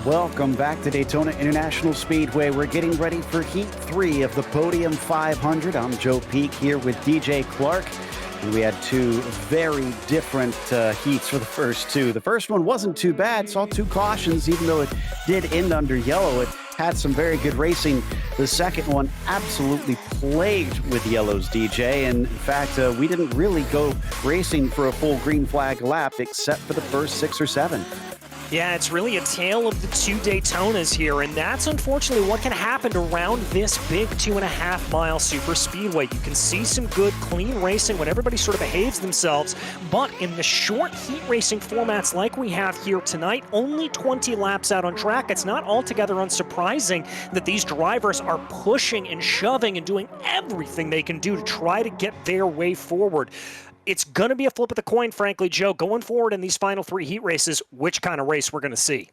Welcome back to Daytona International Speedway. We're getting ready for Heat 3 of the Podium 500. I'm Joe Peak here with DJ Clark. And we had two very different heats for the first two. The first one wasn't too bad. Saw two cautions, even though it did end under yellow. It had some very good racing. The second one absolutely plagued with yellows, DJ. And in fact, we didn't really go racing for a full green flag lap except for the first 6 or 7. Yeah, it's really a tale of the two Daytonas here, and that's unfortunately what can happen around this big 2.5-mile super speedway. You can see some good, clean racing when everybody sort of behaves themselves, but in the short heat racing formats like we have here tonight, only 20 laps out on track, it's not altogether unsurprising that these drivers are pushing and shoving and doing everything they can do to try to get their way forward. It's going to be a flip of the coin, frankly, Joe, going forward in these final 3 heat races, which kind of race we're going to see.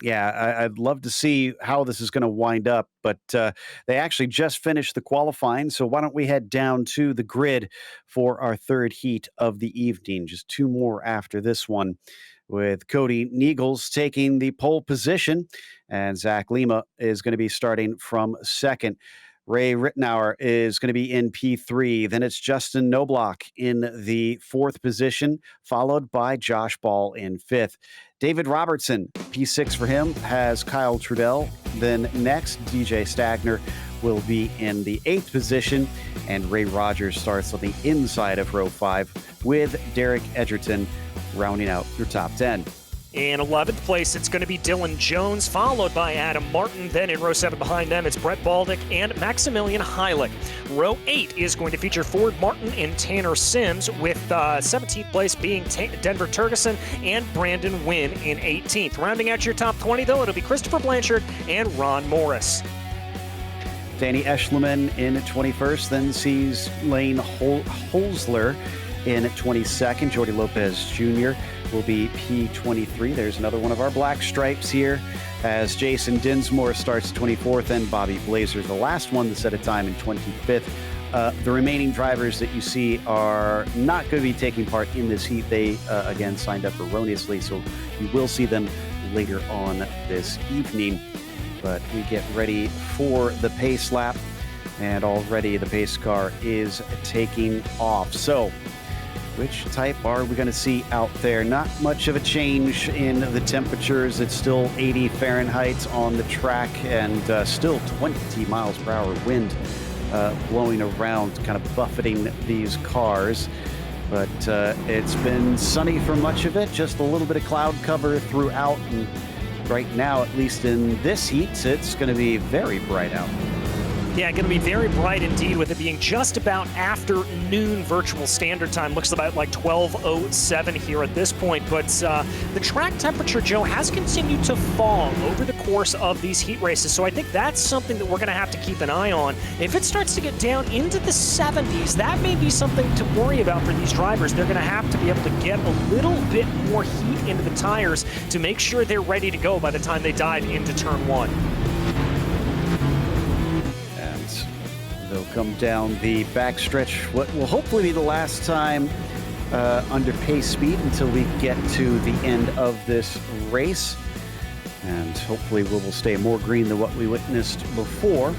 Yeah, I'd love to see how this is going to wind up, but they actually just finished the qualifying, so why don't we head down to the grid for our third heat of the evening. Just 2 more after this one, with Cody Niegels taking the pole position, and Zach Lima is going to be starting from second. Ray Rittenauer is going to be in P3. Then it's Justin Knobloch in the 4th position, followed by Josh Ball in 5th. David Robertson, P6 for him, has Kyle Trudell. Then next, DJ Stagner will be in the 8th position, and Ray Rogers starts on the inside of row 5 with Derek Edgerton rounding out your top 10. In 11th place, it's going to be Dylan Jones, followed by Adam Martin. Then in row 7 behind them, it's Brett Baldick and Maximilian Heilig. Row 8 is going to feature Ford Martin and Tanner Sims, with 17th place being Denver Turgeson and Brandon Wynn in 18th. Rounding out your top 20, though, it'll be Christopher Blanchard and Ron Morris. Danny Eschleman in 21st, then sees Lane Holzler in 22nd. Jordy Lopez Jr. will be P23. There's another one of our black stripes here, as Jason Dinsmore starts 24th, and Bobby Blazer, the last one to set a time, in 25th. The remaining drivers that you see are not going to be taking part in this heat. They, again, signed up erroneously, so you will see them later on this evening. But we get ready for the pace lap, and already the pace car is taking off. So, which type are we going to see out there? Not much of a change in the temperatures. It's still 80 Fahrenheit on the track, and still 20 miles per hour wind blowing around, kind of buffeting these cars. But it's been sunny for much of it, just a little bit of cloud cover throughout. And right now, at least in this heat, it's going to be very bright out. Yeah, going to be very bright indeed, with it being just about after noon virtual standard time. Looks about like 12:07 here at this point. But the track temperature, Joe, has continued to fall over the course of these heat races. So I think that's something that we're going to have to keep an eye on. If it starts to get down into the 70s, that may be something to worry about for these drivers. They're going to have to be able to get a little bit more heat into the tires to make sure they're ready to go by the time they dive into turn 1. They'll come down the backstretch, what will hopefully be the last time under pace speed until we get to the end of this race. And hopefully we will stay more green than what we witnessed before.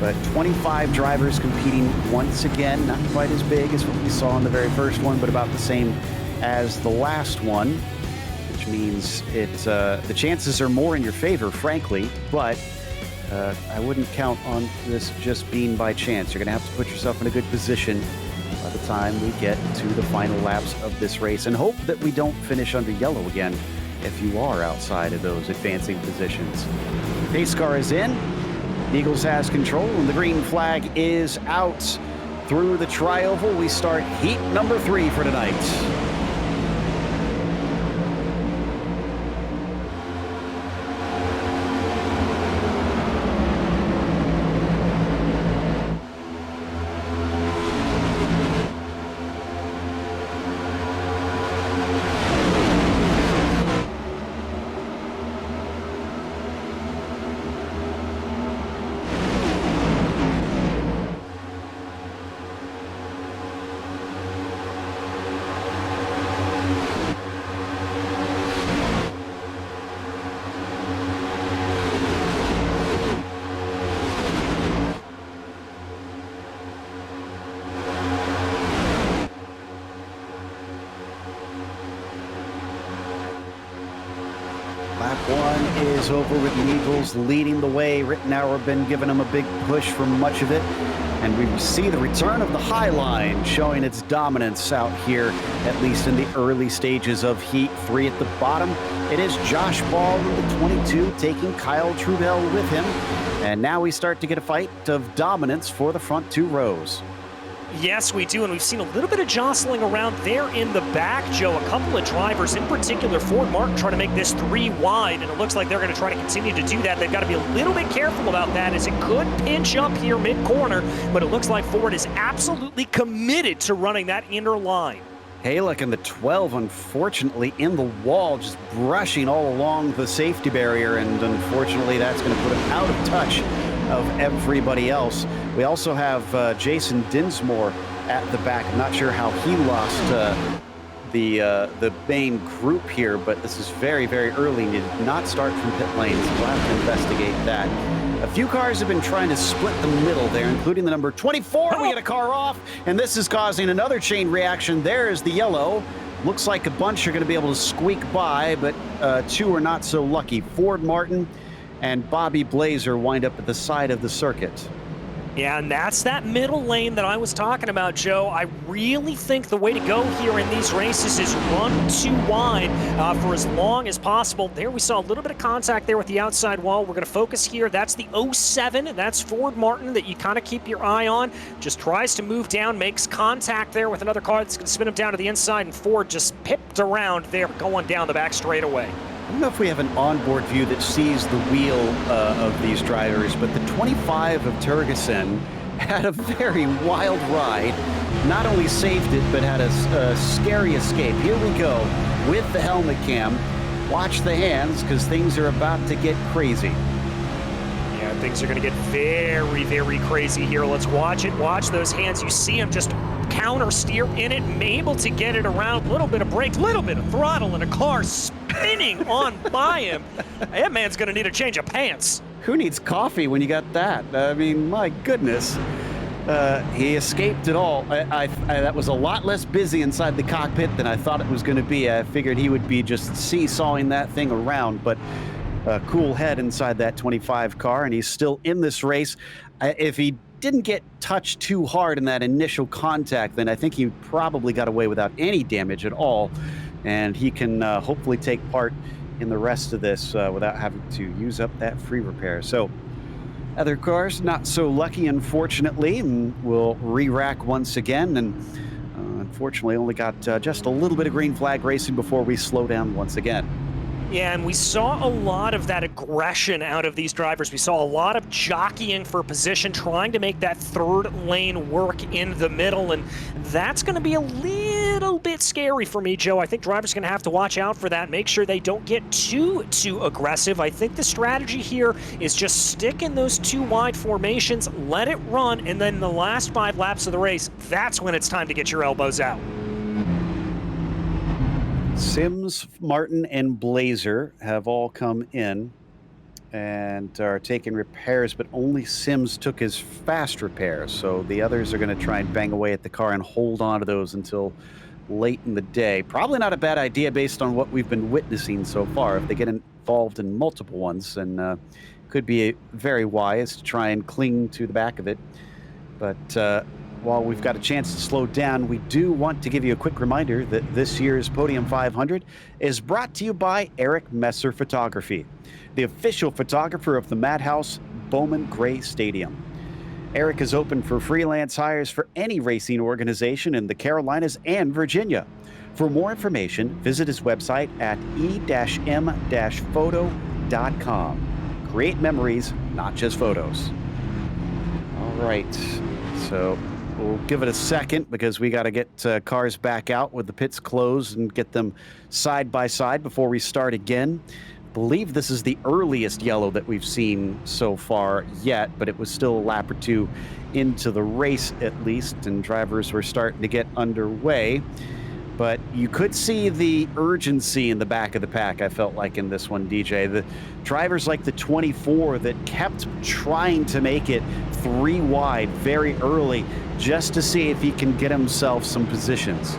But 25 drivers competing once again, not quite as big as what we saw in the very first one, but about the same as the last one, which means the chances are more in your favor, frankly, but I wouldn't count on this just being by chance. You're going to have to put yourself in a good position by the time we get to the final laps of this race, and hope that we don't finish under yellow again if you are outside of those advancing positions. Pace car is in. Eagles has control, and the green flag is out. Through the tri-oval, we start heat number 3 for tonight. over with the Eagles leading the way. Rittenauer been giving him a big push for much of it. And we see the return of the High Line showing its dominance out here, at least in the early stages of Heat 3 at the bottom. It is Josh Ball in the 22 taking Kyle Trudell with him. And now we start to get a fight of dominance for the front two rows. Yes, we do, and we've seen a little bit of jostling around there in the back, Joe. A couple of drivers, in particular Ford Martin, trying to make this 3 wide, and it looks like they're going to try to continue to do that. They've got to be a little bit careful about that, as it could pinch up here mid-corner, but it looks like Ford is absolutely committed to running that inner line. Halleck in the 12, unfortunately, in the wall, just brushing all along the safety barrier, and unfortunately that's going to put him out of touch of everybody else. We also have Jason Dinsmore at the back. I'm not sure how he lost the main group here, but this is very, very early. He did not start from pit lanes. We'll have to investigate that. A few cars have been trying to split the middle there, including the number 24. We get a car off, and this is causing another chain reaction. There's the yellow. Looks like a bunch are going to be able to squeak by, but 2 are not so lucky. Ford Martin and Bobby Blazer wind up at the side of the circuit. Yeah, and that's that middle lane that I was talking about, Joe. I really think the way to go here in these races is run 2 wide for as long as possible. There we saw a little bit of contact there with the outside wall. We're going to focus here. That's the 07. That's Ford Martin that you kind of keep your eye on. Just tries to move down, makes contact there with another car that's going to spin him down to the inside, and Ford just pipped around there going down the back straightaway. I don't know if we have an onboard view that sees the wheel of these drivers, but the 25 of Tergesen had a very wild ride. Not only saved it, but had a scary escape. Here we go with the helmet cam. Watch the hands, because things are about to get crazy. Yeah, things are going to get very, very crazy here. Let's watch it. Watch those hands. You see him just counter steer in it, able to get it around. Little bit of brake, little bit of throttle, and a car spinning on by him. That man's going to need a change of pants. Who needs coffee when you got that? I mean, my goodness. He escaped it all. That was a lot less busy inside the cockpit than I thought it was going to be. I figured he would be just seesawing that thing around, but a cool head inside that 25 car, and he's still in this race. If he didn't get touched too hard in that initial contact, then I think he probably got away without any damage at all, and he can hopefully take part in the rest of this without having to use up that free repair. So other cars not so lucky, unfortunately, and we'll re-rack once again, and unfortunately only got just a little bit of green flag racing before we slow down once again. Yeah, and we saw a lot of that aggression out of these drivers. We saw a lot of jockeying for position, trying to make that third lane work in the middle, and that's going to be a little bit scary for me, Joe. I think drivers are going to have to watch out for that, make sure they don't get too aggressive. I think the strategy here is just stick in those 2 wide formations, let it run, and then the last 5 laps of the race, that's when it's time to get your elbows out. Sims, Martin, and Blazer have all come in and are taking repairs, but only Sims took his fast repairs, so the others are going to try and bang away at the car and hold on to those until late in the day. Probably not a bad idea based on what we've been witnessing so far. If they get involved in multiple ones, then could be very wise to try and cling to the back of it. But while we've got a chance to slow down, we do want to give you a quick reminder that this year's Podium 500 is brought to you by Eric Messer Photography, the official photographer of the Madhouse Bowman Gray Stadium. Eric is open for freelance hires for any racing organization in the Carolinas and Virginia. For more information, visit his website at e-m-photo.com. Create memories, not just photos. All right, so we'll give it a second because we got to get cars back out with the pits closed and get them side by side before we start again. I believe this is the earliest yellow that we've seen so far yet, but it was still a lap or 2 into the race at least, and drivers were starting to get underway. But you could see the urgency in the back of the pack, I felt like, in this one, DJ. The drivers like the 24 that kept trying to make it 3 wide very early just to see if he can get himself some positions.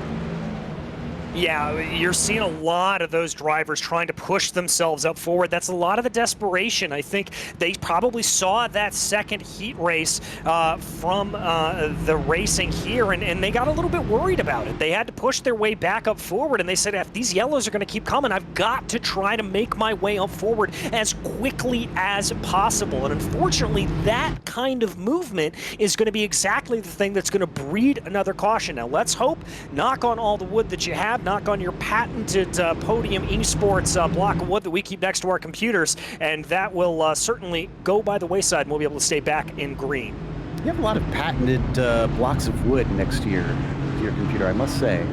Yeah, you're seeing a lot of those drivers trying to push themselves up forward. That's a lot of the desperation. I think they probably saw that second heat race from the racing here, and they got a little bit worried about it. They had to push their way back up forward, and they said, if these yellows are going to keep coming, I've got to try to make my way up forward as quickly as possible. And unfortunately, that kind of movement is going to be exactly the thing that's going to breed another caution. Now, let's hope, knock on all the wood that you have, knock on your patented Podium eSports block of wood that we keep next to our computers, and that will certainly go by the wayside, and we'll be able to stay back in green. You have a lot of patented blocks of wood next to your computer, I must say,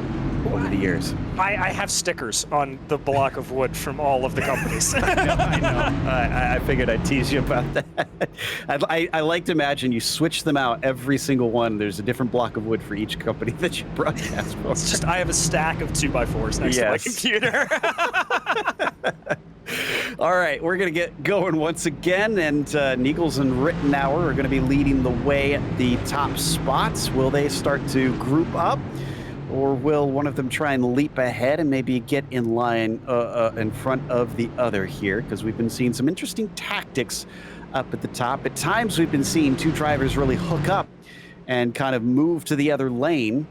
over the years. I have stickers on the block of wood from all of the companies. I know. I figured I'd tease you about that. I like to imagine you switch them out every single one. There's a different block of wood for each company that you broadcast for. It's just I have a stack of 2x4s next to my computer. All right, we're going to get going once again, and Niegels and Rittenauer are going to be leading the way at the top spots. Will they start to group up? Or will one of them try and leap ahead and maybe get in line in front of the other here? Because we've been seeing some interesting tactics up at the top. At times, we've been seeing two drivers really hook up and kind of move to the other lane.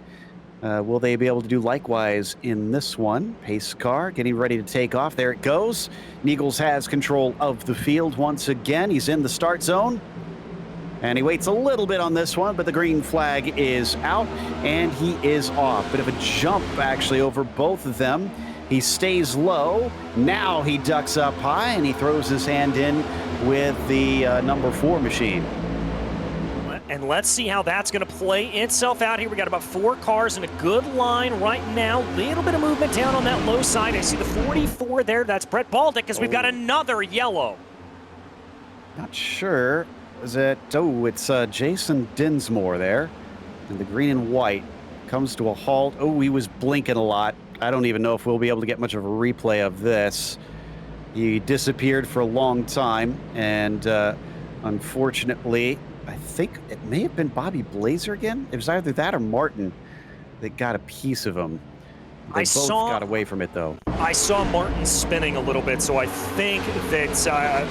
Will they be able to do likewise in this one? Pace car getting ready to take off. There it goes. Niegels has control of the field once again. He's in the start zone. And he waits a little bit on this one, but the green flag is out, and he is off. Bit of a jump, actually, over both of them. He stays low. Now he ducks up high, and he throws his hand in with the number 4 machine. And let's see how that's going to play itself out here. We got about 4 cars in a good line right now. Little bit of movement down on that low side. I see the 44 there. That's Brett Baldick, because we've got another yellow. Not sure. Is it? Oh, it's Jason Dinsmore there. And the green and white comes to a halt. Oh, he was blinking a lot. I don't even know if we'll be able to get much of a replay of this. He disappeared for a long time, and unfortunately, I think it may have been Bobby Blazer again. It was either that or Martin that got a piece of him. They both got away from it, though. I saw Martin spinning a little bit, so I think that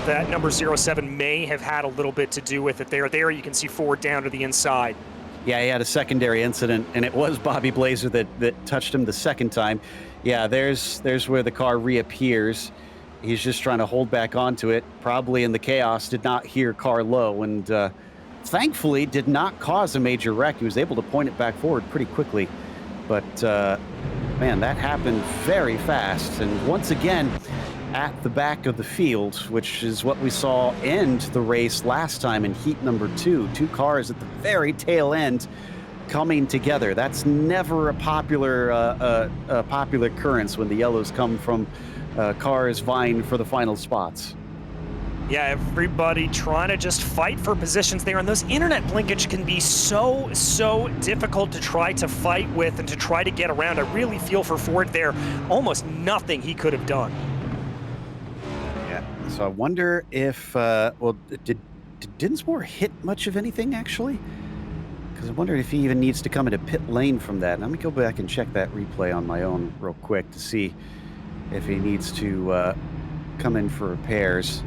that number 07 may have had a little bit to do with it there. There you can see Ford down to the inside. Yeah, he had a secondary incident, and it was Bobby Blazer that touched him the second time. Yeah, there's where the car reappears. He's just trying to hold back onto it. Probably in the chaos, did not hear car low, and thankfully did not cause a major wreck. He was able to point it back forward pretty quickly. But, man, that happened very fast. And once again, at the back of the field, which is what we saw end the race last time in heat number 2. 2 cars at the very tail end coming together. That's never a popular occurrence when the yellows come from cars vying for the final spots. Yeah, everybody trying to just fight for positions there. And those internet blinkage can be so difficult to try to fight with and to try to get around. I really feel for Ford there. Almost nothing he could have done. Yeah, so I wonder if, well, did Dinsmore hit much of anything, actually? Because I wondered if he even needs to come into pit lane from that. Let me go back and check that replay on my own real quick to see if he needs to come in for repairs.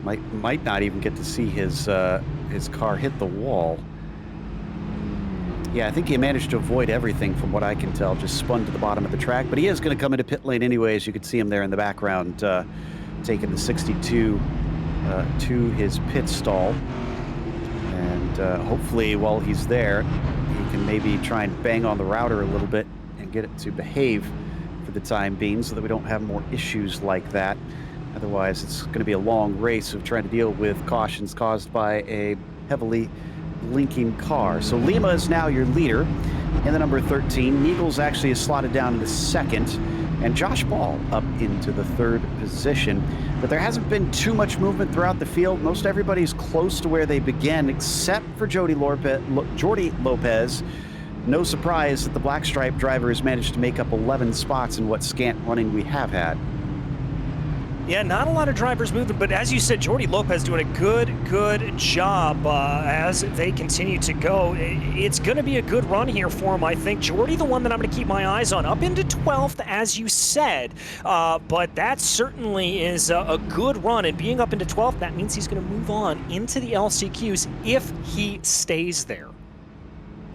Might not even get to see his car hit the wall. Yeah, I think he managed to avoid everything from what I can tell, just spun to the bottom of the track. But he is going to come into pit lane anyway, as you can see him there in the background, taking the 62 to his pit stall. And hopefully while he's there, he can maybe try and bang on the router a little bit and get it to behave for the time being so that we don't have more issues like that. Otherwise, it's going to be a long race of trying to deal with cautions caused by a heavily blinking car. So Lima is now your leader in the number 13. Niegels actually is slotted down into second, and Josh Ball up into the 3rd position. But there hasn't been too much movement throughout the field. Most everybody's close to where they began, except for Jordi Lopez. No surprise that the black stripe driver has managed to make up 11 spots in what scant running we have had. Yeah, not a lot of drivers moving, but as you said, Jordi Lopez doing a good job as they continue to go. It's going to be a good run here for him, I think. Jordi, the one that I'm going to keep my eyes on, up into 12th, as you said, but that certainly is a good run, and being up into 12th, that means he's going to move on into the LCQs if he stays there.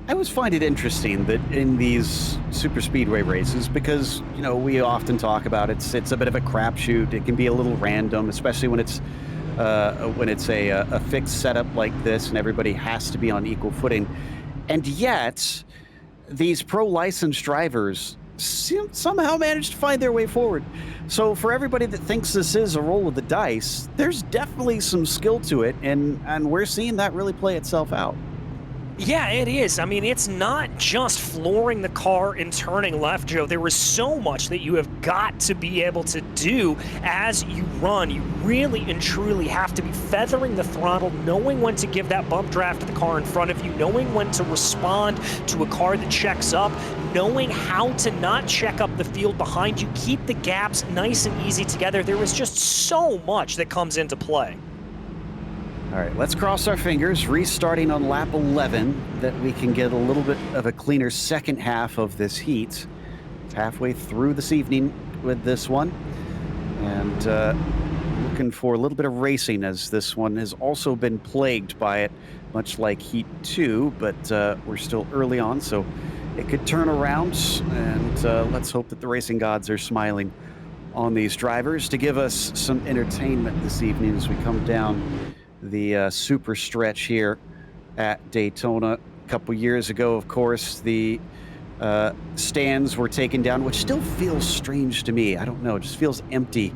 I always find it interesting that in these super speedway races, because we often talk about it's a bit of a crapshoot. It can be a little random, especially when it's a fixed setup like this, and everybody has to be on equal footing. And yet, these pro licensed drivers somehow manage to find their way forward. So for everybody that thinks this is a roll of the dice, there's definitely some skill to it, and we're seeing that really play itself out. Yeah, it is. I mean, it's not just flooring the car and turning left, Joe. There is so much that you have got to be able to do as you run. You really and truly have to be feathering the throttle, knowing when to give that bump draft to the car in front of you, knowing when to respond to a car that checks up, knowing how to not check up the field behind you, keep the gaps nice and easy together. There is just so much that comes into play. All right, let's cross our fingers, restarting on lap 11, that we can get a little bit of a cleaner second half of this heat. It's halfway through this evening with this one, and looking for a little bit of racing, as this one has also been plagued by it, much like Heat 2, but we're still early on, so it could turn around, and let's hope that the racing gods are smiling on these drivers to give us some entertainment this evening as we come down the super stretch here at Daytona. A couple years ago, of course, the stands were taken down, which still feels strange to me. I don't know, it just feels empty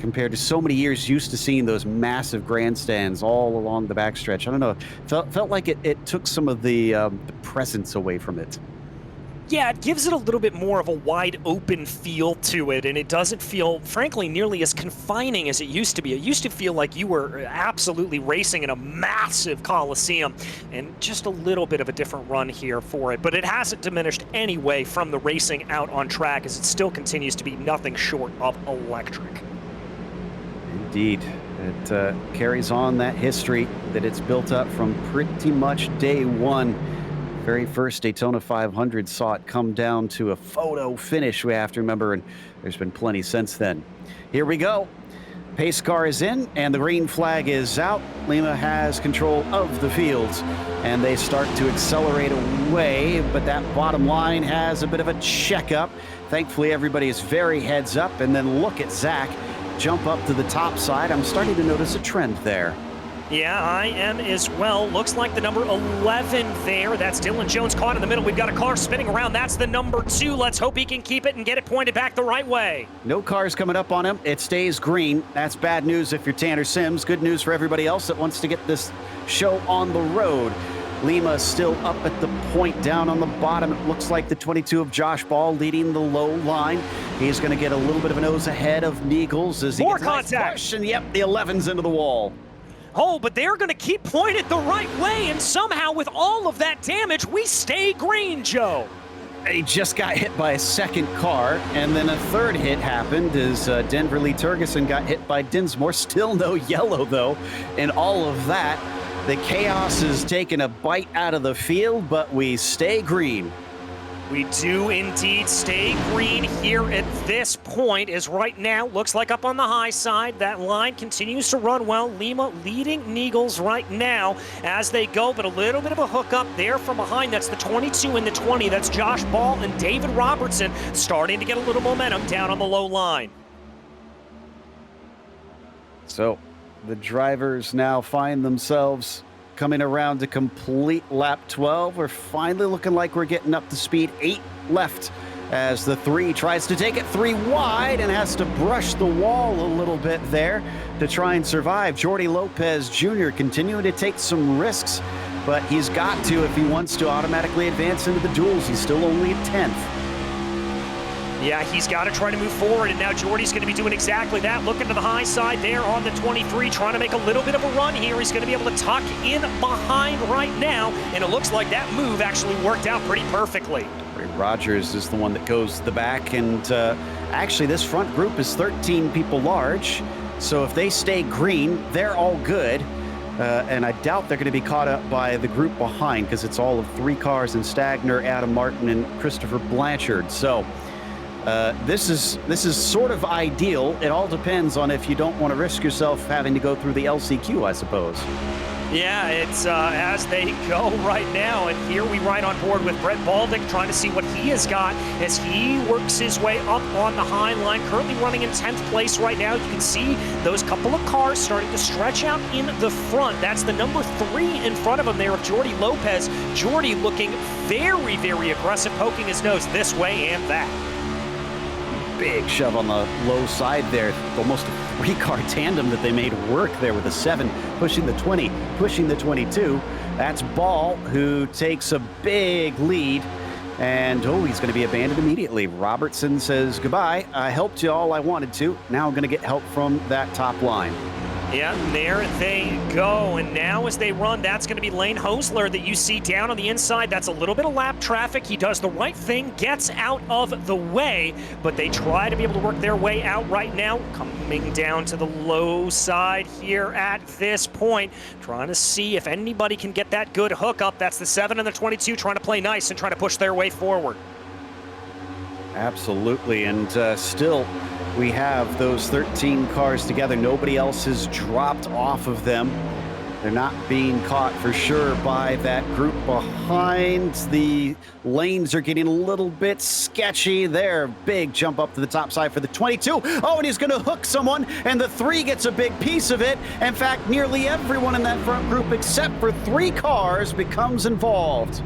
compared to so many years used to seeing those massive grandstands all along the backstretch. I don't know, felt like it took some of the presence away from it. Yeah, it gives it a little bit more of a wide open feel to it, and it doesn't feel, frankly, nearly as confining as it used to be. It used to feel like you were absolutely racing in a massive coliseum, and just a little bit of a different run here for it. But it hasn't diminished anyway from the racing out on track, as it still continues to be nothing short of electric. Indeed. It carries on that history that it's built up from pretty much day one. Very first Daytona 500 saw it come down to a photo finish, we have to remember, and there's been plenty since then. Here we go. Pace car is in, and the green flag is out. Lima has control of the fields, and they start to accelerate away, but that bottom line has a bit of a checkup. Thankfully, everybody is very heads up, and then look at Zach jump up to the top side. I'm starting to notice a trend there. Yeah, I am as well. Looks like the number 11 there. That's Dylan Jones caught in the middle. We've got a car spinning around. That's the number 2. Let's hope he can keep it and get it pointed back the right way. No cars coming up on him. It stays green. That's bad news if you're Tanner Sims. Good news for everybody else that wants to get this show on the road. Lima still up at the point down on the bottom. It looks like the 22 of Josh Ball leading the low line. He's going to get a little bit of a nose ahead of Niegels as he more gets contact. Push, and yep, the 11's into the wall. Oh, but they're going to keep pointed the right way, and somehow with all of that damage, we stay green, Joe. He just got hit by a second car, and then a third hit happened as Denver Lee Turgeson got hit by Dinsmore. Still no yellow, though, and all of that. The chaos has taken a bite out of the field, but we stay green. We do indeed stay green here at this point, as right now looks like up on the high side. That line continues to run well. Lima leading Niegels right now as they go, but a little bit of a hookup there from behind. That's the 22 and the 20. That's Josh Ball and David Robertson starting to get a little momentum down on the low line. So the drivers now find themselves coming around to complete lap 12. We're finally looking like we're getting up to speed. 8 left as the 3 tries to take it 3 wide and has to brush the wall a little bit there to try and survive. Jordi Lopez Jr. continuing to take some risks, but he's got to if he wants to automatically advance into the duels. He's still only at 10th. Yeah, he's got to try to move forward, and now Jordi's going to be doing exactly that. Looking to the high side there on the 23, trying to make a little bit of a run here. He's going to be able to tuck in behind right now, and it looks like that move actually worked out pretty perfectly. Ray Rogers is the one that goes to the back, and actually this front group is 13 people large, so if they stay green, they're all good. And I doubt they're going to be caught up by the group behind, because it's all of 3 cars in Stagner, Adam Martin, and Christopher Blanchard. So this is sort of ideal. It all depends on if you don't want to risk yourself having to go through the LCQ, I suppose. Yeah, it's as they go right now, and here we ride on board with Brett Baldick, trying to see what he has got as he works his way up on the high line, currently running in 10th place right now. You can see those couple of cars starting to stretch out in the front. That's the number 3 in front of him there of Jordy Lopez. Jordy looking very, very aggressive, poking his nose this way and that. Big shove on the low side there. Almost a 3-car tandem that they made work there with a 7 pushing the 20, pushing the 22. That's Ball, who takes a big lead. And, he's going to be abandoned immediately. Robertson says, goodbye. I helped you all I wanted to. Now I'm going to get help from that top line. Yeah, there they go. And now as they run, that's going to be Lane Hosler that you see down on the inside. That's a little bit of lap traffic. He does the right thing, gets out of the way, but they try to be able to work their way out right now. Coming down to the low side here at this point, trying to see if anybody can get that good hookup. That's the 7 and the 22 trying to play nice and trying to push their way forward. Absolutely, and still we have those 13 cars together. Nobody else has dropped off of them. They're not being caught for sure by that group behind. The lanes are getting a little bit sketchy there. Big jump up to the top side for the 22. Oh, and he's going to hook someone, and the 3 gets a big piece of it. In fact, nearly everyone in that front group except for 3 cars becomes involved.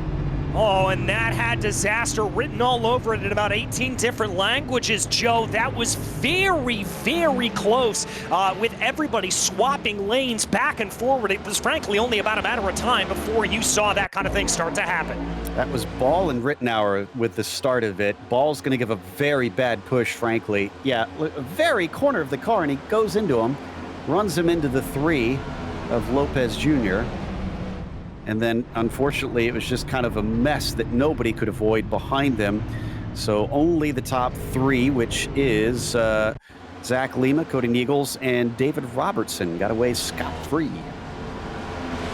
Oh, and that had disaster written all over it in about 18 different languages, Joe. That was very, very close with everybody swapping lanes back and forward. It was frankly only about a matter of time before you saw that kind of thing start to happen. That was Ball and Rittenauer with the start of it. Ball's going to give a very bad push, frankly. Yeah, very corner of the car, and he goes into him, runs him into the 3 of Lopez Jr., and then, unfortunately, it was just kind of a mess that nobody could avoid behind them. So only the top 3, which is Zach Lima, Cody Niegels, and David Robertson, got away scot-free.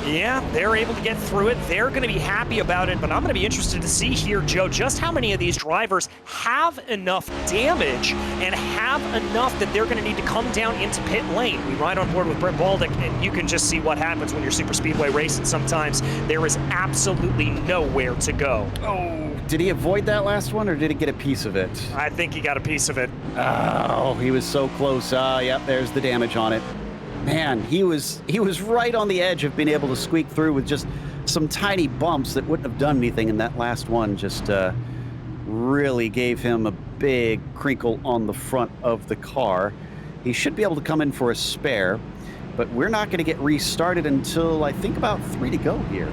Yeah, they're able to get through it. They're going to be happy about it, but I'm going to be interested to see here, Joe, just how many of these drivers have enough damage and have enough that they're going to need to come down into pit lane. We ride on board with Brett Baldick, and you can just see what happens when you're super speedway racing. Sometimes there is absolutely nowhere to go. Oh, did he avoid that last one, or did he get a piece of it? I think he got a piece of it. Oh, he was so close. Yep, there's the damage on it. Man, he was right on the edge of being able to squeak through with just some tiny bumps that wouldn't have done anything, and that last one just really gave him a big crinkle on the front of the car. He should be able to come in for a spare, but we're not going to get restarted until I think about 3 to go here.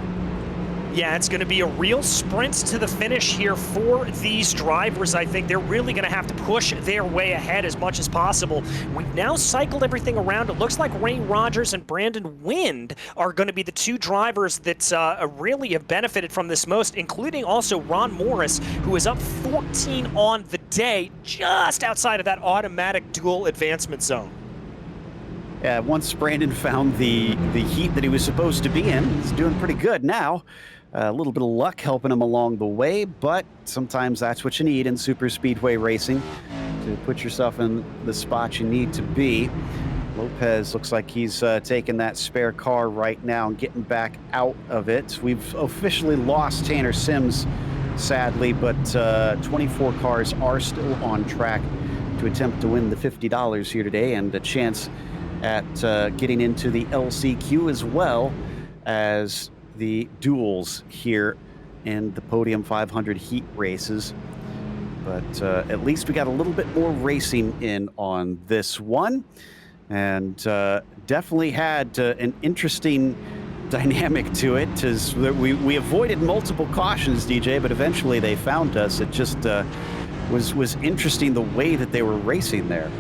Yeah, it's going to be a real sprint to the finish here for these drivers. I think they're really going to have to push their way ahead as much as possible. We've now cycled everything around. It looks like Ray Rogers and Brandon Wind are going to be the 2 drivers that really have benefited from this most, including also Ron Morris, who is up 14 on the day, just outside of that automatic dual advancement zone. Yeah, once Brandon found the heat that he was supposed to be in, he's doing pretty good now. A little bit of luck helping him along the way, but sometimes that's what you need in super speedway racing to put yourself in the spot you need to be. Lopez looks like he's taking that spare car right now and getting back out of it. We've officially lost Tanner Sims, sadly, but 24 cars are still on track to attempt to win the $50 here today, and a chance at getting into the LCQ as well as the duels here in the Podium 500 heat races. But at least we got a little bit more racing in on this one, and definitely had an interesting dynamic to it. As we avoided multiple cautions, DJ, but eventually they found us. It just was interesting the way that they were racing there.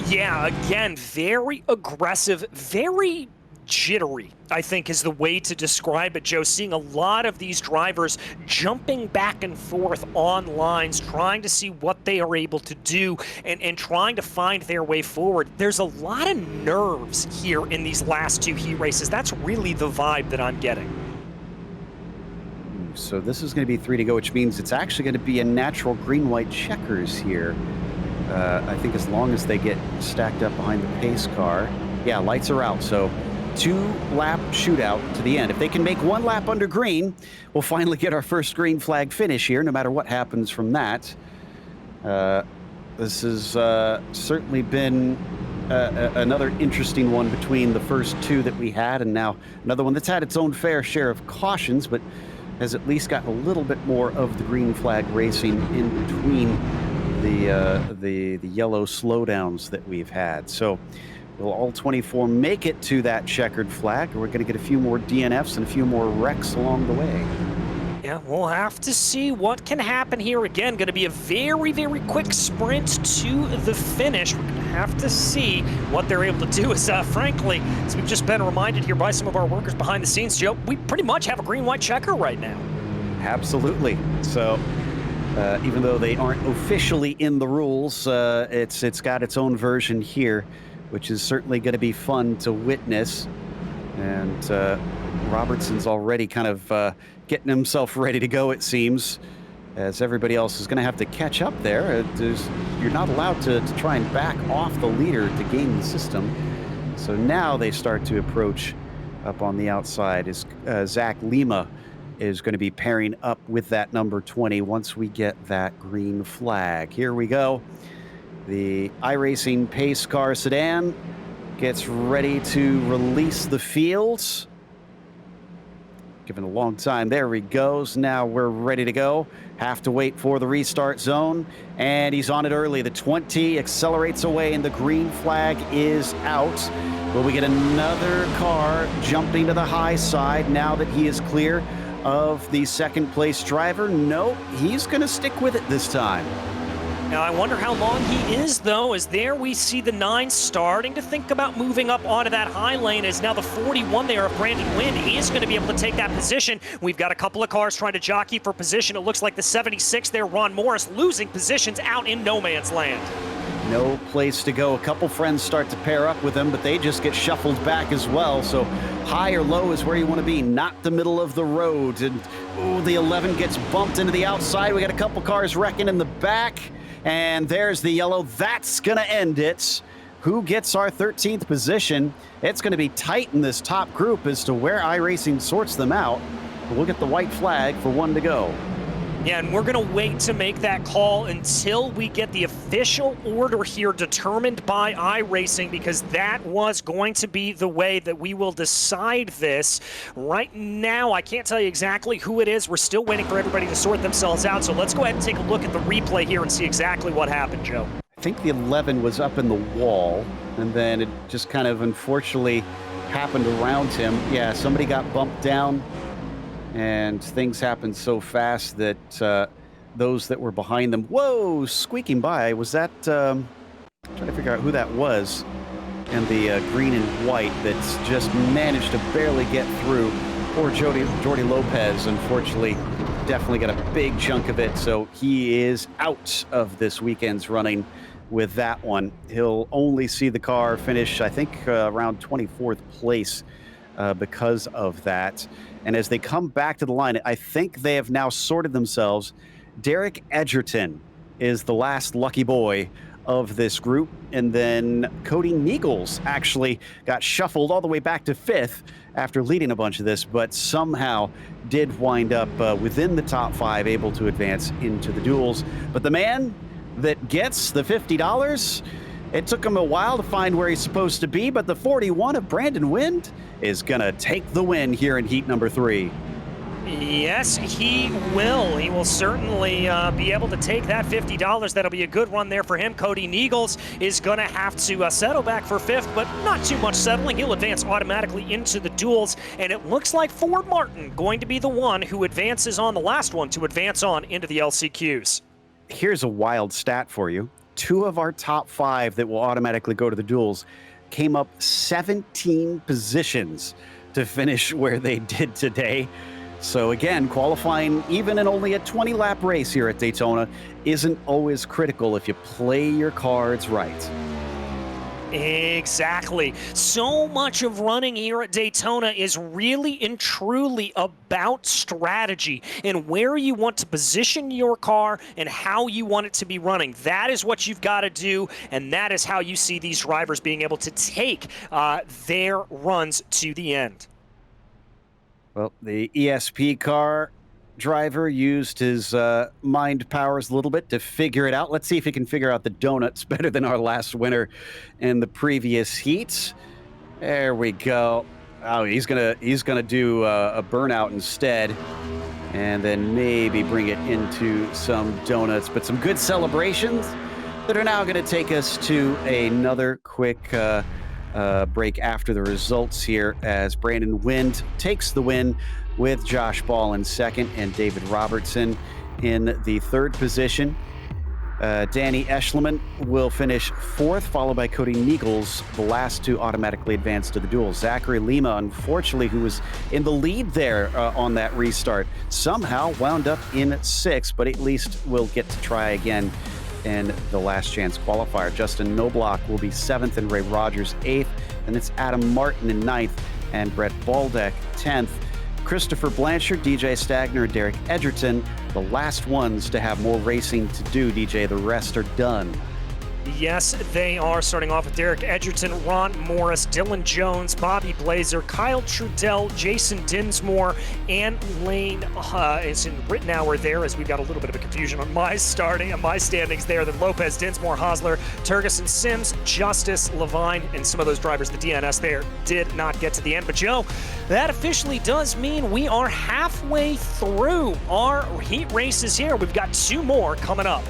Yeah, again, very aggressive, very jittery, I think, is the way to describe it, Joe. Seeing a lot of these drivers jumping back and forth on lines, trying to see what they are able to do and trying to find their way forward. There's a lot of nerves here in these last two heat races. That's really the vibe that I'm getting. So this is going to be 3 to go, which means it's actually going to be a natural green-white checkers here. I think as long as they get stacked up behind the pace car. Yeah, lights are out, so 2-lap shootout to the end. If they can make 1 lap under green, we'll finally get our first green flag finish here, no matter what happens from that. This has certainly been another interesting one between the first 2 that we had, and now another one that's had its own fair share of cautions, but has at least gotten a little bit more of the green flag racing in between the yellow slowdowns that we've had. So will all 24 make it to that checkered flag, or we're going to get a few more DNFs and a few more wrecks along the way? Yeah, we'll have to see what can happen here. Again, going to be a very, very quick sprint to the finish. We're going to have to see what they're able to do. As frankly, as we've just been reminded here by some of our workers behind the scenes, Joe, we pretty much have a green-white checker right now. Absolutely. So even though they aren't officially in the rules, it's got its own version here, which is certainly going to be fun to witness. And Robertson's already kind of getting himself ready to go, it seems, as everybody else is going to have to catch up there. You're not allowed to try and back off the leader to game the system. So now they start to approach up on the outside. Zach Lima is going to be pairing up with that number 20 once we get that green flag. Here we go. The iRacing pace car sedan gets ready to release the fields. Given a long time. There he goes. Now we're ready to go. Have to wait for the restart zone. And he's on it early. The 20 accelerates away and the green flag is out. Will we get another car jumping to the high side now that he is clear of the second place driver? No, he's going to stick with it this time. Now, I wonder how long he is, though, as there we see the 9 starting to think about moving up onto that high lane, as now the 41 there of Brandyn Wynn is going to be able to take that position. We've got a couple of cars trying to jockey for position. It looks like the 76 there, Ron Morris, losing positions out in no man's land. No place to go. A couple friends start to pair up with him, but they just get shuffled back as well. So high or low is where you want to be, not the middle of the road. And ooh, the 11 gets bumped into the outside. We got a couple cars wrecking in the back. And there's the yellow. That's going to end it. Who gets our 13th position? It's going to be tight in this top group as to where iRacing sorts them out. But we'll get the white flag for 1 to go. Yeah, and we're going to wait to make that call until we get the official order here determined by iRacing, because that was going to be the way that we will decide this. Right now, I can't tell you exactly who it is. We're still waiting for everybody to sort themselves out. So let's go ahead and take a look at the replay here and see exactly what happened, Joe. I think the 11 was up in the wall, and then it just kind of unfortunately happened around him. Yeah, somebody got bumped down. And things happened so fast that those that were behind them, whoa, squeaking by. Was that, trying to figure out who that was. And the green and white that's just managed to barely get through. Poor Jordy Lopez, unfortunately, definitely got a big chunk of it. So he is out of this weekend's running with that one. He'll only see the car finish, I think, around 24th place because of that. And as they come back to the line, I think they have now sorted themselves. Derek Edgerton is the last lucky boy of this group. And then Cody Niegels actually got shuffled all the way back to 5th after leading a bunch of this, but somehow did wind up within the top 5, able to advance into the duels. But the man that gets the $50, it took him a while to find where he's supposed to be, but the 41 of Brandyn Wynn is going to take the win here in heat number 3. Yes, he will. He will certainly be able to take that $50. That'll be a good run there for him. Cody Niegels is going to have to settle back for 5th, but not too much settling. He'll advance automatically into the duels, and it looks like Ford Martin going to be the one who advances on the last one to advance on into the LCQs. Here's a wild stat for you. 2 of our top 5 that will automatically go to the duels came up 17 positions to finish where they did today. So again, qualifying even in only a 20-lap race here at Daytona isn't always critical if you play your cards right. Exactly. So much of running here at Daytona is really and truly about strategy and where you want to position your car and how you want it to be running. That is what you've got to do, and that is how you see these drivers being able to take their runs to the end. Well, the ESP car driver used his mind powers a little bit to figure it out. Let's see if he can figure out the donuts better than our last winner in the previous heats. There we go. Oh, he's gonna do a burnout instead, and then maybe bring it into some donuts. But some good celebrations that are now going to take us to another quick break after the results here, as Brandyn Wind takes the win with Josh Ball in second and David Robertson in the third position. Danny Eschleman will finish fourth, followed by Cody Nichols, the last to automatically advance to the duel. Zachary Lima, unfortunately, who was in the lead there on that restart, somehow wound up in sixth, but at least will get to try again in the last chance qualifier. Justin Knobloch will be seventh and Ray Rogers eighth, and it's Adam Martin in ninth and Brett Baldeck 10th. Christopher Blanchard, DJ Stagner, and Derek Edgerton, the last ones to have more racing to do. DJ, the rest are done. Yes, they are, starting off with Derek Edgerton, Ron Morris, Dylan Jones, Bobby Blazer, Kyle Trudell, Jason Dinsmore, and Lane is in Rittenauer there, as we've got a little bit of a confusion on my standings there. Then Lopez, Dinsmore, Hosler, Turgeson, Sims, Justice, Levine, and some of those drivers, the DNS there, did not get to the end. But Joe, that officially does mean we are halfway through our heat races here. We've got two more coming up.